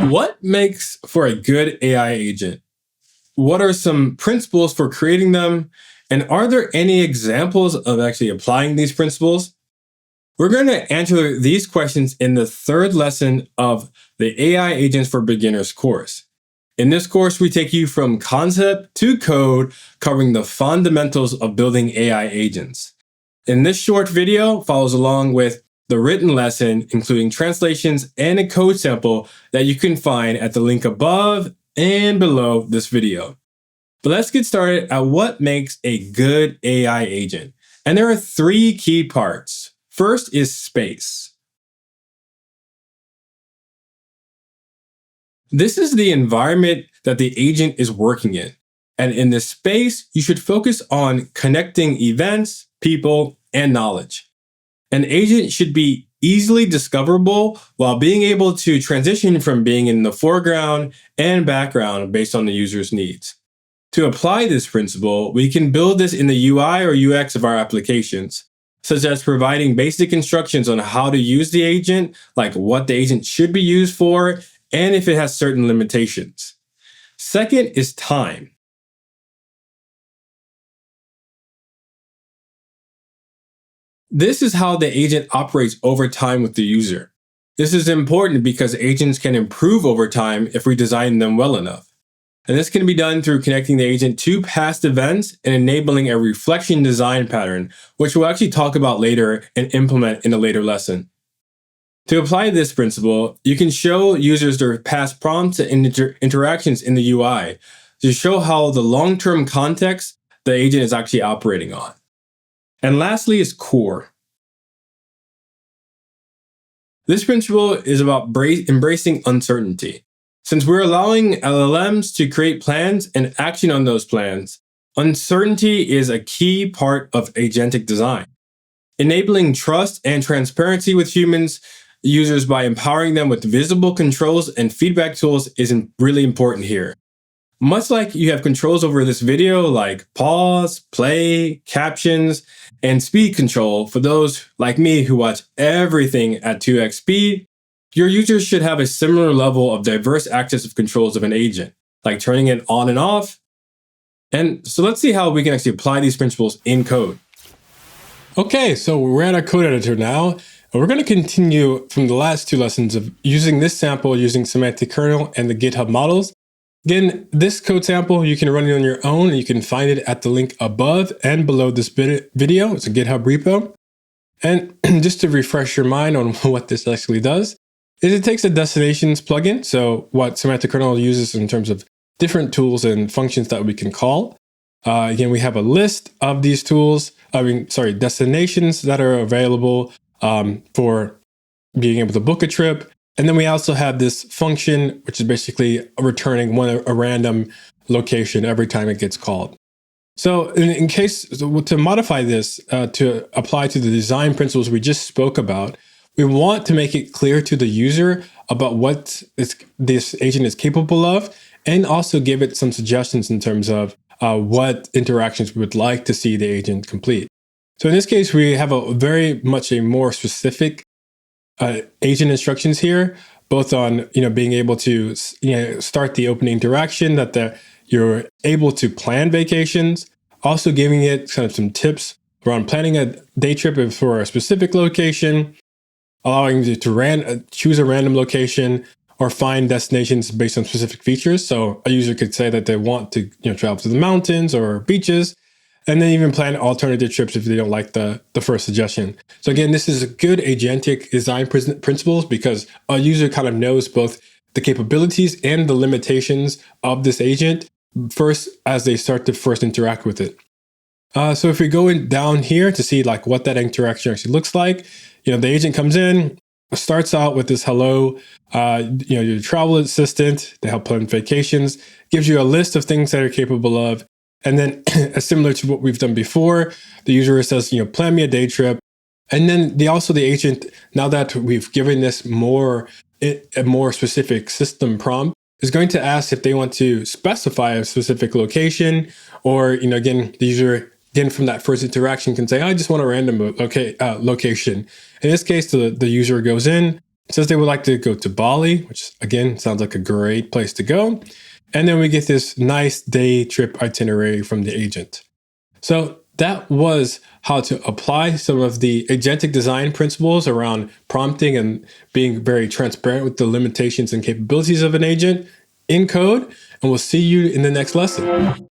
What makes for a good AI agent? What are some principles for creating them? And are there any examples of actually applying these principles? We're going to answer these questions in the third lesson of the AI Agents for Beginners course. In this course, we take you from concept to code, covering the fundamentals of building AI agents. In this short video, follows along with the written lesson, including translations and a code sample that you can find at the link above and below this video. But let's get started at what makes a good AI agent. And there are three key parts. First is space. This is the environment that the agent is working in. And in this space, you should focus on connecting events, people, and knowledge. An agent should be easily discoverable while being able to transition from being in the foreground and background based on the user's needs. To apply this principle, we can build this in the UI or UX of our applications, such as providing basic instructions on how to use the agent, like what the agent should be used for, and if it has certain limitations. Second is time. This is how the agent operates over time with the user. This is important because agents can improve over time if we design them well enough. And this can be done through connecting the agent to past events and enabling a reflection design pattern, which we'll actually talk about later and implement in a later lesson. To apply this principle, you can show users their past prompts and interactions in the UI to show how the long-term context the agent is actually operating on. And lastly is core. This principle is about embracing uncertainty. Since we're allowing LLMs to create plans and action on those plans, uncertainty is a key part of agentic design. Enabling trust and transparency with humans users by empowering them with visible controls and feedback tools is really important here. Much like you have controls over this video like pause, play, captions, and speed control for those like me who watch everything at 2x speed, your users should have a similar level of diverse access of controls of an agent, like turning it on and off. And so let's see how we can actually apply these principles in code. Okay, so we're at our code editor now, and we're going to continue from the last two lessons of using this sample using semantic kernel and the GitHub models. Again, this code sample, you can run it on your own, and you can find it at the link above and below this video. It's a GitHub repo. And just to refresh your mind on what this actually does, is it takes a destinations plugin, so what semantic kernel uses in terms of different tools and functions that we can call. Again, we have a list of these tools, destinations that are available for being able to book a trip. And then we also have this function, which is basically returning a random location every time it gets called. So in case, to modify this to apply to the design principles we just spoke about, we want to make it clear to the user about what this agent is capable of, and also give it some suggestions in terms of what interactions we would like to see the agent complete. So in this case, we have very much a more specific agent instructions here, both on being able to start the opening interaction, that you're able to plan vacations, also giving it kind of some tips around planning a day trip for a specific location, allowing you to choose a random location or find destinations based on specific features. So a user could say that they want to travel to the mountains or beaches, and then even plan alternative trips if they don't like the first suggestion. So again, this is a good agentic design principles because a user kind of knows both the capabilities and the limitations of this agent first as they start to first interact with it. So if we go down here to see like what that interaction actually looks like, the agent comes in, starts out with this hello, your travel assistant to help plan vacations, gives you a list of things that are capable of. And then similar to what we've done before, the user says, plan me a day trip. And then the agent, now that we've given this a more specific system prompt, is going to ask if they want to specify a specific location, or, again, the user, from that first interaction can say, I just want a random location. In this case, the user goes in, says they would like to go to Bali, which again sounds like a great place to go. And then we get this nice day trip itinerary from the agent. So that was how to apply some of the agentic design principles around prompting and being very transparent with the limitations and capabilities of an agent in code. And we'll see you in the next lesson.